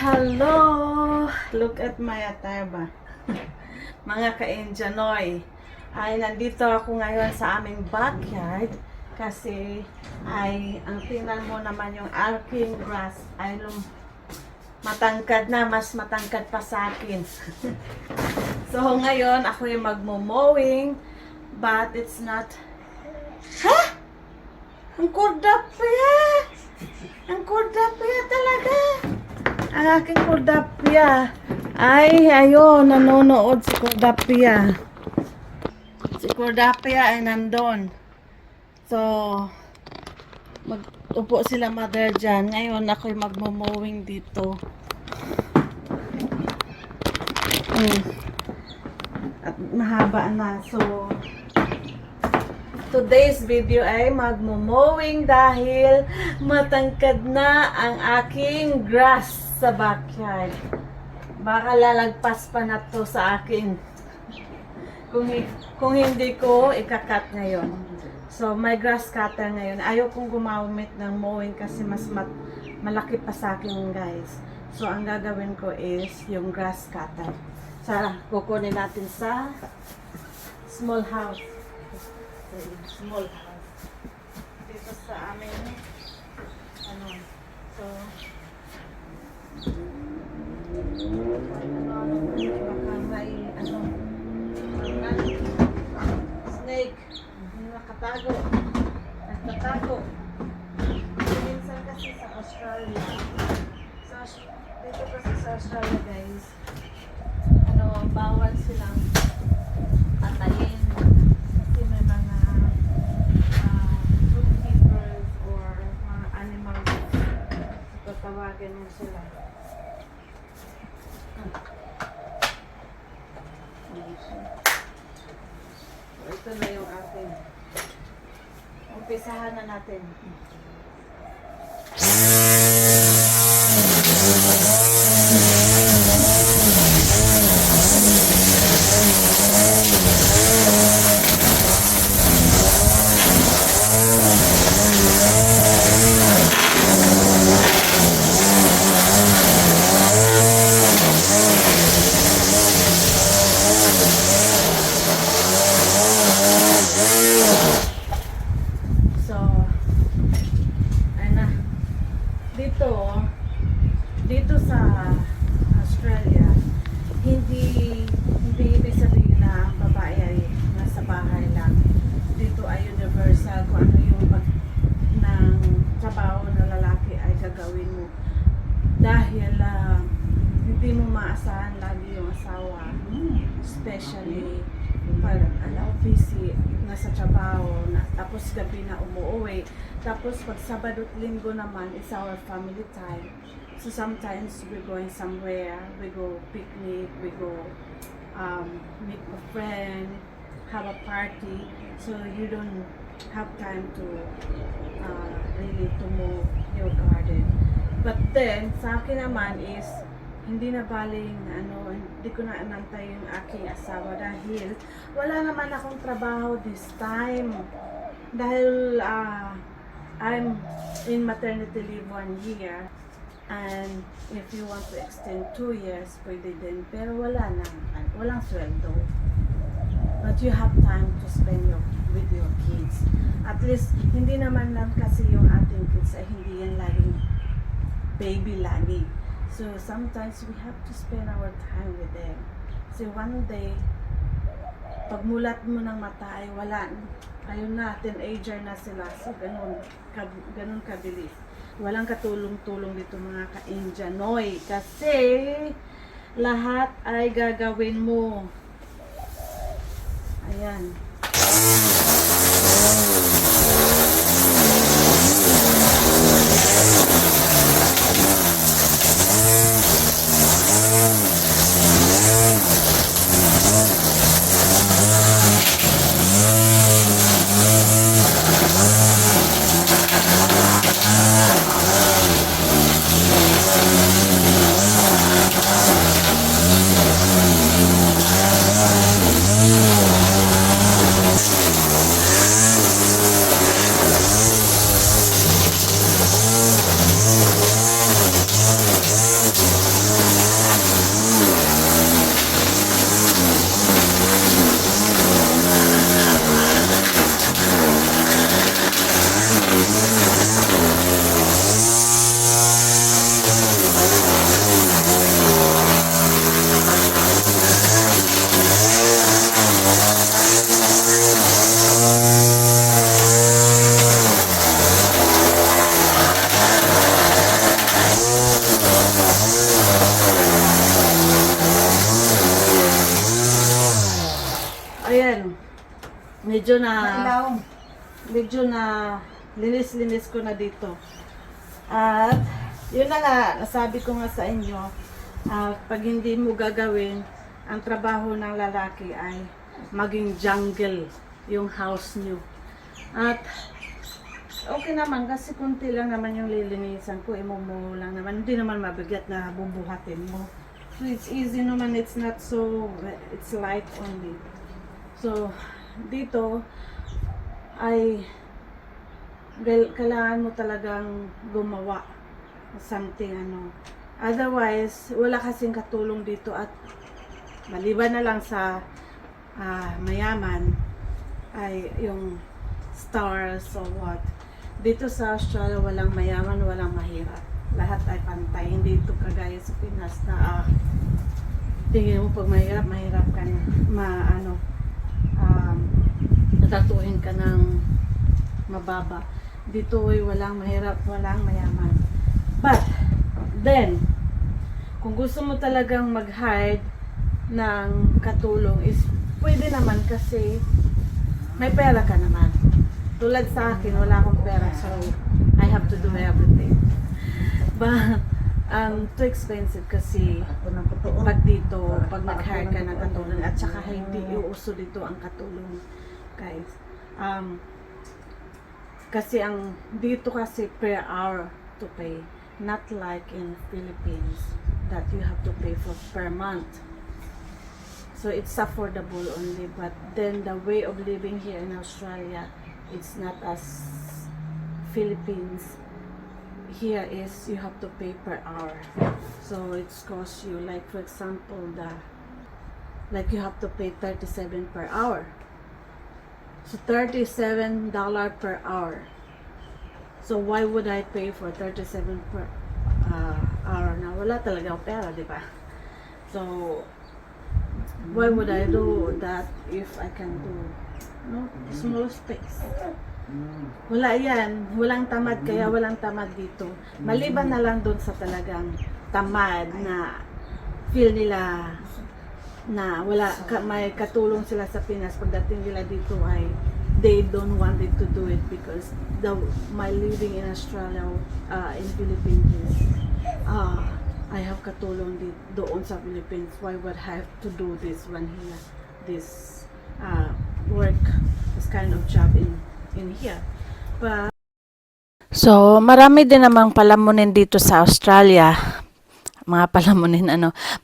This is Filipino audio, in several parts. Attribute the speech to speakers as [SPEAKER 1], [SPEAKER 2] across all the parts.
[SPEAKER 1] Hello! Look at my attire ba? Mga ka-Indianoy. Ay, nandito ako ngayon sa aming backyard kasi ang tingnan mo naman yung aking grass ay matangkad na, mas matangkad pa sa akin. So ngayon ako yung magmo-mowing but it's not... Ha? Ang kordapya! Ang kordapya talaga! Ang aking kordapya ay ayun, nanonood si kordapya. Si kordapya ay nandun. So, mag-upo sila mother dyan. Ngayon ako'y magmo-mowing dito. At mahaba na. So, today's video ay magmo-mowing dahil matangkad na ang aking grass sa backyard. Baka lalagpas pa na to sa akin. Kung hindi ko ikakat ngayon. So, may grass cutter ngayon. Ayaw kong gumamit ng mowing kasi mas malaki pa sa akin, guys. So, ang gagawin ko is yung grass cutter. Kukunin natin sa small house. Small house. Dito sa amin. So, baka may snake. Nakatago. Minsan kasi sa Australia. Dito kasi sa Australia, guys. Bawal silang patayin. Kasi may mga zookeepers or mga animals. Tatawagin mo sila. Ito na yung ating. Umpisahan na natin. Dito sa Australia, hindi ibig sabihin na babae ay nasa bahay lang. Dito ay universal kung ano yung ng trabaho na lalaki ay gagawin mo. Dahil hindi mo maasahan lagi yung asawa, especially pag busy nasa trabaho tapos gabi na umuwi. Tapos pag Sabado at Linggo naman is our family time. So sometimes we're going somewhere, we go picnic, we go meet a friend, have a party. So you don't have time to really to mow your garden. But then sa akin naman is hindi na baling hindi ko na anantay yung aking asawa dahil wala naman akong trabaho this time. Dahil I'm in maternity leave 1 year. And if you want to extend 2 years, pwede din. Pero walang sweldo. But you have time to spend with your kids. At least, hindi naman lang kasi yung ating kids ay hindi yan laging baby lagi. So, sometimes we have to spend our time with them. So, one day, pagmulat mo ng mata ay wala. Ayun na, teenager na sila. So, ganun kabilis. Walang katulong-tulong dito mga ka-Indianoy kasi lahat ay gagawin mo. Ayan. medyo na linis-linis ko na dito. At yun na nga, nasabi ko nga sa inyo, pag hindi mo gagawin, ang trabaho ng lalaki ay maging jungle yung house nyo. At okay naman kasi kunti lang naman yung lilinisan ko, imumo lang naman, hindi naman mabigat na bubuhatin mo. So it's easy naman, it's not so, it's light only. So dito ay kailangan mo talagang gumawa something otherwise wala kasing katulong dito. At maliban na lang sa mayaman ay yung stars or what, dito sa Australia walang mayaman, walang mahirap, lahat ay pantay. Hindi ito kagaya sa Pinas na tingin mo pag mahirap ka na natatuhin ka ng mababa. Dito ay walang mahirap, walang mayaman. But then kung gusto mo talagang mag-hire ng katulong is pwede naman kasi may pera ka naman. Tulad sa akin, wala akong pera, so I have to do everything. But too expensive kasi pag dito, pag nag-hire ka ng katulong, at saka hindi iuuso dito ang katulong, guys. Kasi dito kasi per hour to pay, not like in Philippines that you have to pay for per month. So it's affordable only, but then the way of living here in Australia, it's not as Philippines. Here is you have to pay per hour. So it's cost you, like for example, you have to pay 37 per hour. So $37 per hour. So why would I pay for 37 per hour? Na wala talaga akong pera, di ba? So why would I do that if I can do small space? Wala yan, walang tamad, kaya walang tamad dito. Maliban na lang doon sa talagang tamad na feel nila na may katulong sila sa Pinas, pagdating nila dito ay they don't want it to do it because my living in Australia, in Philippines, I have katulong doon sa Philippines. Why would I have to do this when here, this work, this kind of job in here? But so marami din namang palamunin dito sa Australia, mga palamunin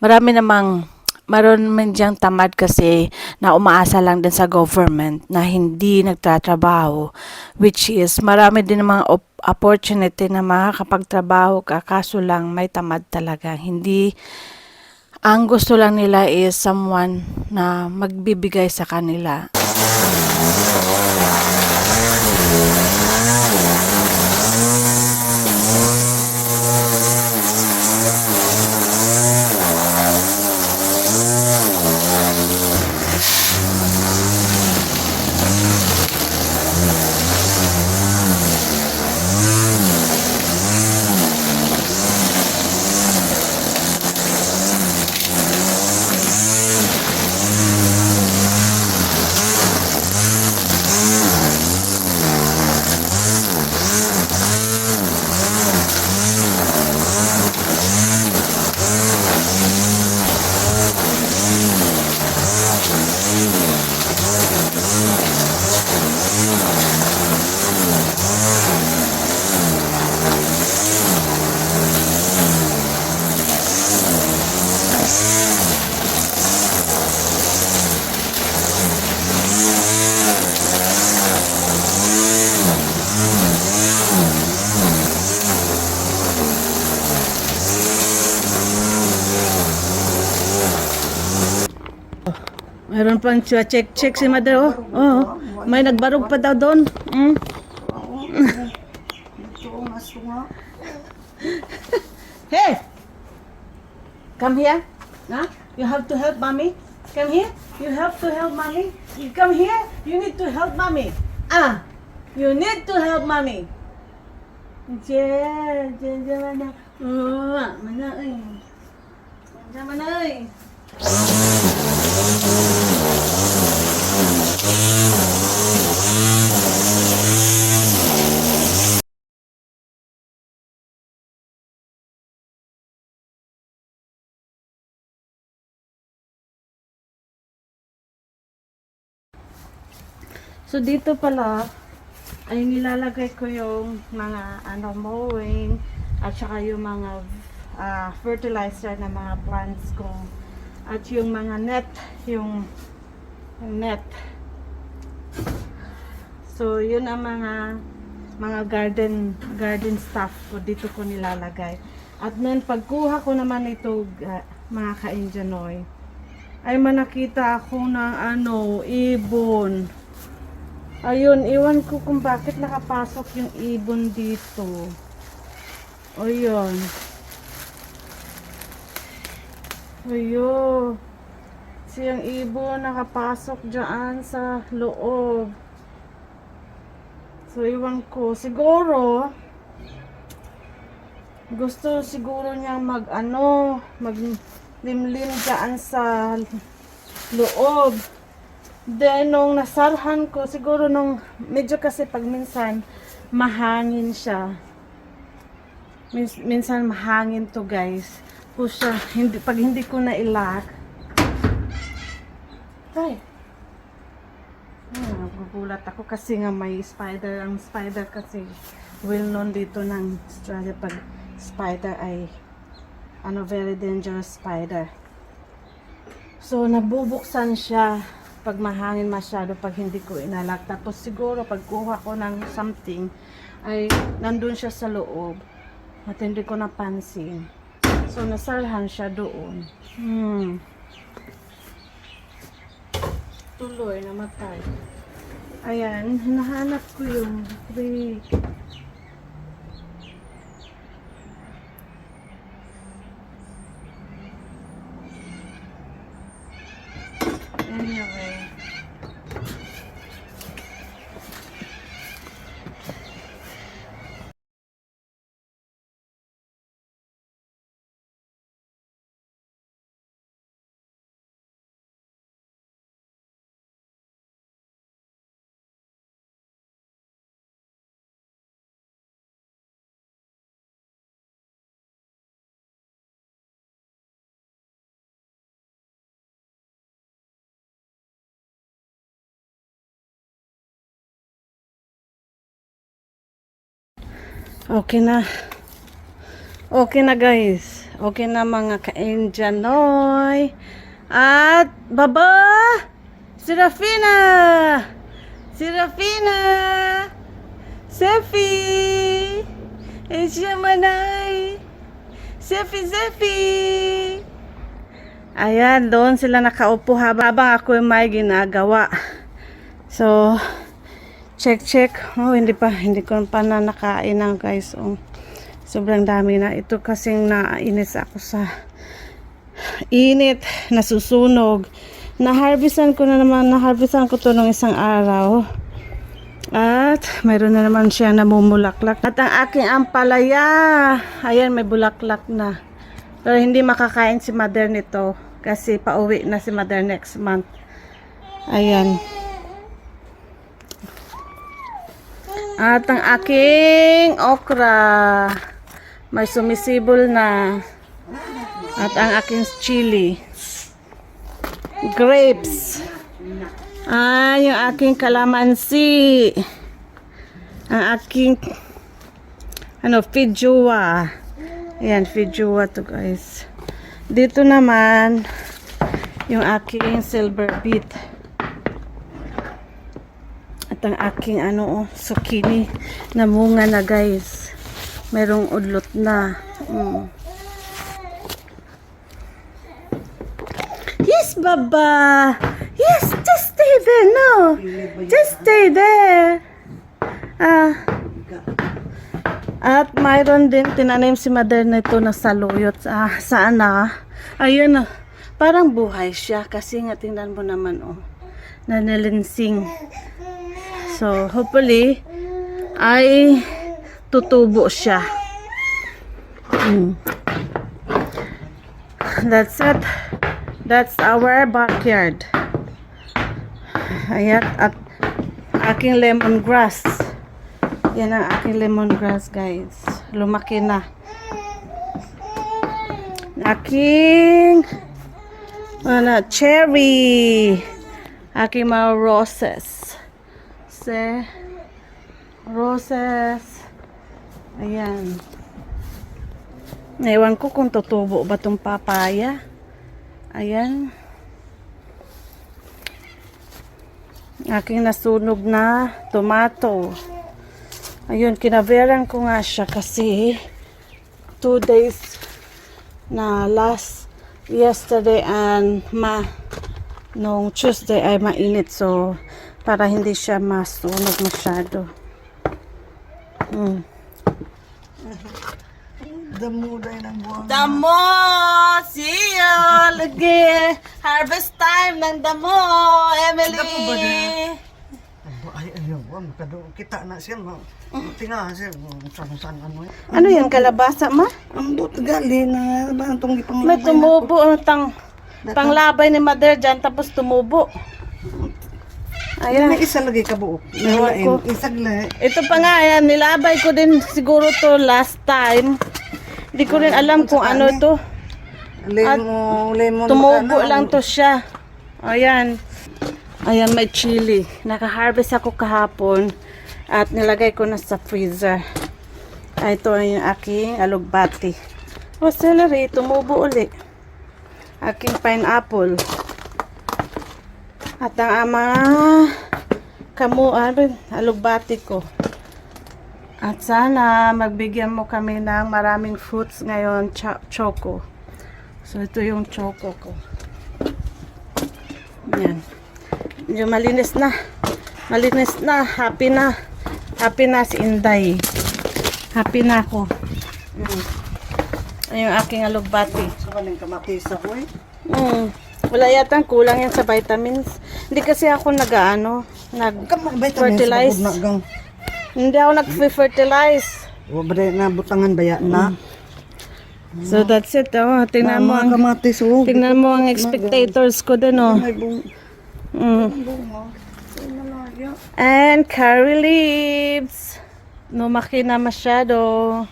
[SPEAKER 1] marami namang maroon man diyang tamad kasi na umaasa lang din sa government na hindi nagtatrabaho, which is marami din mga opportunity na makakapagtrabaho ka, kaso lang may tamad talaga. Hindi, ang gusto lang nila is someone na magbibigay sa kanila. Mayroon pang check si mother, may nagbarog pa daw doon. Hey! Come here. Huh? You have to help mommy. Come here. You have to help mommy. You come here. You need to help mommy. You need to help mommy. Mana? Mana? So dito pala ay nilalagay ko yung mga mowing at saka yung mga fertilizer na mga plants ko at yung mga net, yung net. So yun ang mga garden stuff ko dito ko nilalagay. At then pagkuha ko naman ito mga ka-Indianoy ay manakita ako ng ibon. Ayun, iwan ko kung bakit nakapasok yung ibon dito. O yun. Ayun. Siyang ibon nakapasok dyan sa loob. So, iwan ko. Siguro, gusto siguro niya maglimlim dyan sa loob. Then, nung nasarhan ko, siguro medyo kasi pag minsan, mahangin siya. Minsan mahangin to guys. Push siya. Pag hindi ko na ilock. Ay. Nagugulat ako kasi nga may spider. Ang spider kasi, well known dito ng Australia pag spider ay, very dangerous spider. So, nabubuksan siya pag mahangin masyado, pag hindi ko inalak. Tapos siguro pagkuha ko ng something ay nandun siya sa loob at hindi ko napansin. So nasarhan siya doon. Tuloy namatay. Ayan, hinahanap ko yung tree. Anyway. Okay na. Okay na guys. Okay na mga ka-Indianoy. At baba! Serafina! Serafina! Sefi! Manay! Sefi! Ayan, doon sila nakaupo habang ako may ginagawa. So, check. Oh, hindi ko pa na nakain ng guys. Oh, sobrang dami na. Ito kasing nainis ako sa init, nasusunog. Naharvestan ko to nung isang araw. At mayroon na naman siya namumulaklak. At ang aking ampalaya, ayan, may bulaklak na. Pero hindi makakain si mother nito kasi pauwi na si mother next month. Ayan. At ang aking okra, may sumisibol na. At ang aking chili. Grapes. Yung aking kalamansi. Ang aking feijoa. Ayan, feijoa to guys. Dito naman yung aking silver beet. At ang aking zucchini na munga na guys. Merong udlot na. Yes, Baba. Yes, just stay there. No. Just stay there. At mayroon din tinanim si mother na ito na saluyot. Saan na? Ayun. Parang buhay siya. Kasi nga tingnan mo naman nanalinsing. So, hopefully, ay tutubo siya. That's it. That's our backyard. Ayan, at aking lemongrass. Yan ang aking lemongrass, guys. Lumaki na. Aking cherry. Aking mga roses. Roses. Ayan. Ewan ko kung tutubo ba tong papaya. Ayan. Aking nasunog na tomato. Ayun, kinaveran ko nga siya kasi 2 days na yesterday and nung Tuesday ay mainit, so para hindi siya masunog masyado.
[SPEAKER 2] Damo dahil ng buwan.
[SPEAKER 1] Damo! See you! Lagi! Harvest time ng damo, Emily!
[SPEAKER 2] Damo ba ay, ayaw, kita na siya, tinga siya, saan ano.
[SPEAKER 1] Ano yan, kalabasa ma?
[SPEAKER 2] Ang buot gali na, ba itong ipang
[SPEAKER 1] May tumubo, panglabay ni mother dyan, tapos tumubo.
[SPEAKER 2] Ayan.
[SPEAKER 1] Ayan.
[SPEAKER 2] May isa lagi ka buok.
[SPEAKER 1] Ewan ko.
[SPEAKER 2] Isag na.
[SPEAKER 1] Ito pa nga, ayan, nilabay ko din siguro to last time. Hindi ko rin alam kung ano to.
[SPEAKER 2] Lemon.
[SPEAKER 1] Tumubo lang to siya. Ayan. Ayan, may chili. Naka-harvest ako kahapon at nilagay ko na sa freezer. Ito ay yung aking alugbati. O, celery, tumubo uli. Aking pineapple. At ang alugbati ko. At sana magbigyan mo kami ng maraming fruits ngayon, choco. So, ito yung choco ko. Yan. Medyo malinis na. Malinis na. Happy na. Happy na si Inday. Happy na ako. Ayun yung aking alugbati.
[SPEAKER 2] So, kaling kamatis ako eh.
[SPEAKER 1] Wala yata kulang yan sa vitamins. Hindi kasi ako nag-fertilize. Hindi ako nag-fertilize.
[SPEAKER 2] O ba na butangan baya na?
[SPEAKER 1] So that's it. Oh. Tingnan mo ang
[SPEAKER 2] kamatis oh.
[SPEAKER 1] tingnan mo ang spectators ko din oh.
[SPEAKER 2] May bunga.
[SPEAKER 1] And curry leaves. Lumaki na masyado.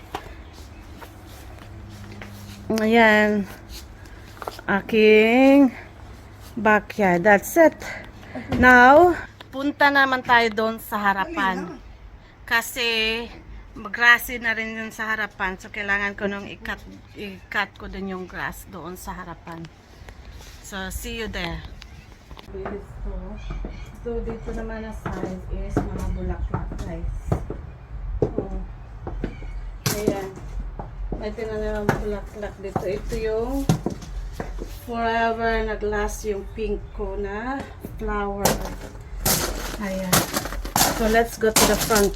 [SPEAKER 1] Ayan. Aking backyard. That's it. Now, punta naman tayo doon sa harapan. Kasi grassy na rin yun sa harapan. So, kailangan ko nung i-cut ko din yung grass doon sa harapan. So, see you there. So, dito naman na side is mga bulaklak, guys. Oh. Ayan. May tinanong bulaklak dito. Ito yung forever nag-last yung pink ko na flower. Ayan. So, let's go to the front.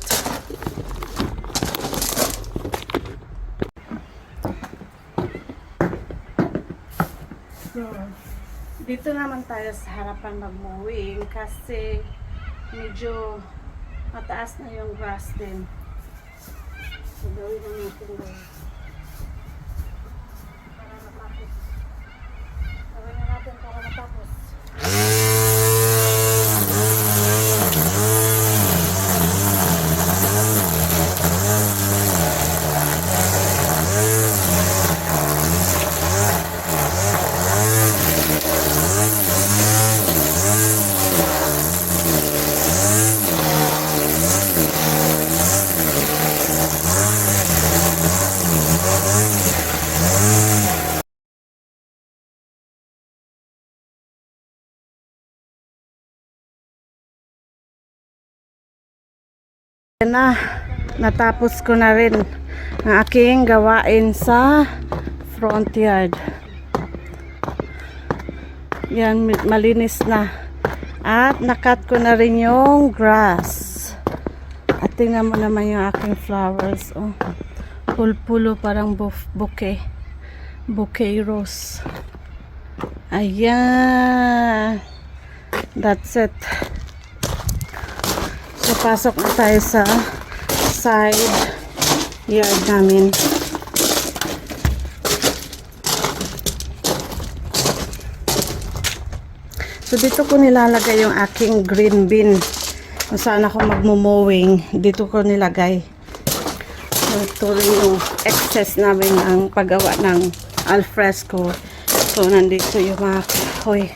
[SPEAKER 1] So, dito naman tayo sa harapan mag-mowing kasi medyo mataas na yung grass din. So, gawin na natin guys. Para matapos. Gawin na natin para matapos. Na, natapos ko na rin ang aking gawain sa front yard. Yan, malinis na. At nakat ko na rin yung grass. At tingnan mo naman yung aking flowers. Oh, pulpulo parang bouquet. Bouquet rose. Ayan. That's it. Pasok na tayo sa side yard namin. So dito ko nilalagay yung aking green bean. Kung saan ako magmumowing, dito ko nilagay. So ito rin yung excess namin ang paggawa ng alfresco. So nandito yung mga kahoy.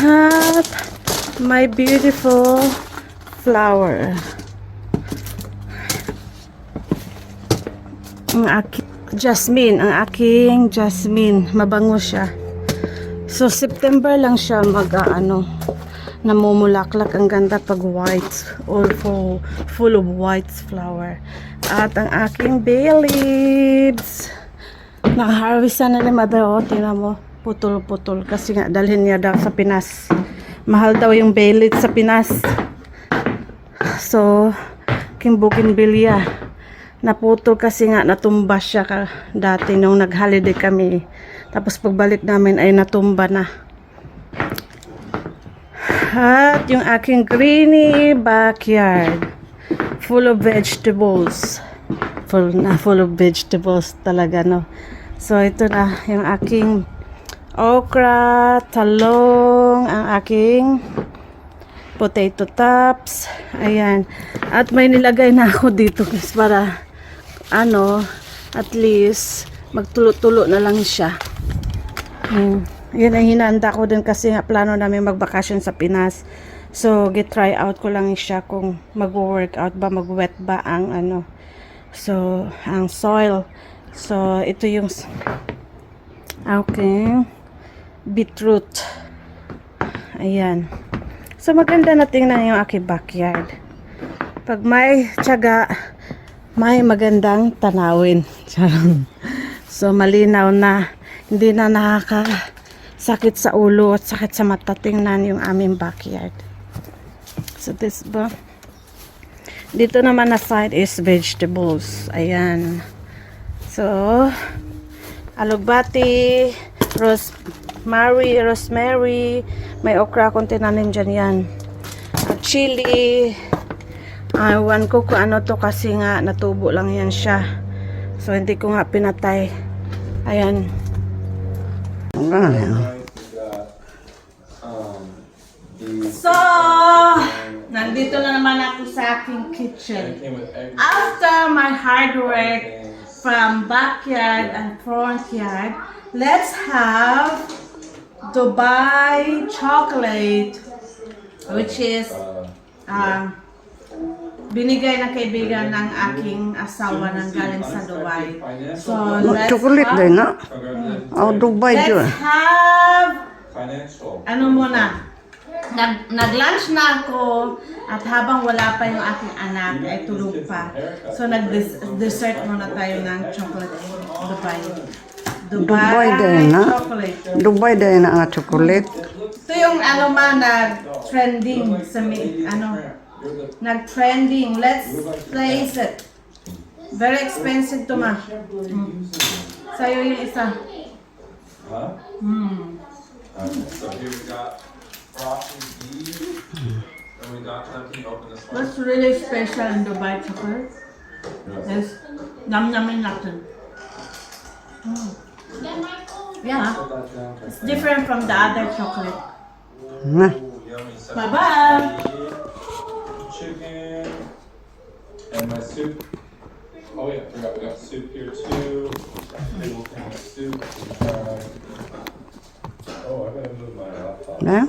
[SPEAKER 1] At my beautiful flower. Ang aking jasmine, mabango siya. So September lang siya namumulaklak. Ang ganda pag white or full of white flower. At ang aking bay leaves, nakaharvest na ni Mother. Tingnan mo, putol-putol kasi nga dalhin niya daw sa Pinas. Mahal daw yung bay leaves sa Pinas. So king bougainvillea naputol kasi nga natumba siya dati nung nag-holiday kami. Tapos pagbalik namin ay natumba na. At yung aking greeny backyard, full of vegetables. Full of vegetables talaga, no. So ito na yung aking okra, talong, ang aking potato tops. Ayan. At may nilagay na ako dito guys para at least magtulo-tulo na lang siya. Yan ang hinanda ko din kasi nga plano namin magbakasyon sa Pinas. So, try out ko lang siya kung mag-workout ba, mag-wet ba ang ang soil. So, ito yung okay, beetroot. Ayan. So, maganda na tingnan yung aking backyard. Pag may tiyaga, may magandang tanawin. So, malinaw na. Hindi na nakakasakit sa ulo at sakit sa mata. Tingnan yung aming backyard. So, this ba? Dito naman na side is vegetables. Ayan. So, alugbati, rosemary, may okra akong tinanim dyan yan. At chili. Ewan ko kung ano to kasi nga natubo lang yan siya. So, hindi ko nga pinatay. Ayan. So, nandito na naman ako sa aking kitchen. After my hard work from backyard and front yard, let's have Dubai chocolate, which is binigay ng kaibigan ng aking asawa nang galing sa Dubai. So, let's
[SPEAKER 2] Chocolate
[SPEAKER 1] have,
[SPEAKER 2] din na. Dubai dyan.
[SPEAKER 1] let's have, muna, nag-lunch na ako at habang wala pa yung aking anak ay tulog pa. So, nag-dessert muna tayo ng chocolate
[SPEAKER 2] Dubai din na.
[SPEAKER 1] chocolate.
[SPEAKER 2] Dubai din na ang chocolate.
[SPEAKER 1] Ito yung nag-trending sa nag-trending. Let's place it. Very expensive to ma. Sa'yo yung isa.
[SPEAKER 3] So here we got frosted beef, and we got, can you open this one?
[SPEAKER 1] What's really special in Dubai chocolate is nam-namin natin. Yeah. It's different from the other chocolate.
[SPEAKER 2] Na.
[SPEAKER 3] Yummy. So
[SPEAKER 1] Bye-bye.
[SPEAKER 3] chicken, and my soup. Oh yeah, forgot we got soup here too. Big old thing of soup. Oh, I gotta move my laptop.
[SPEAKER 2] Na.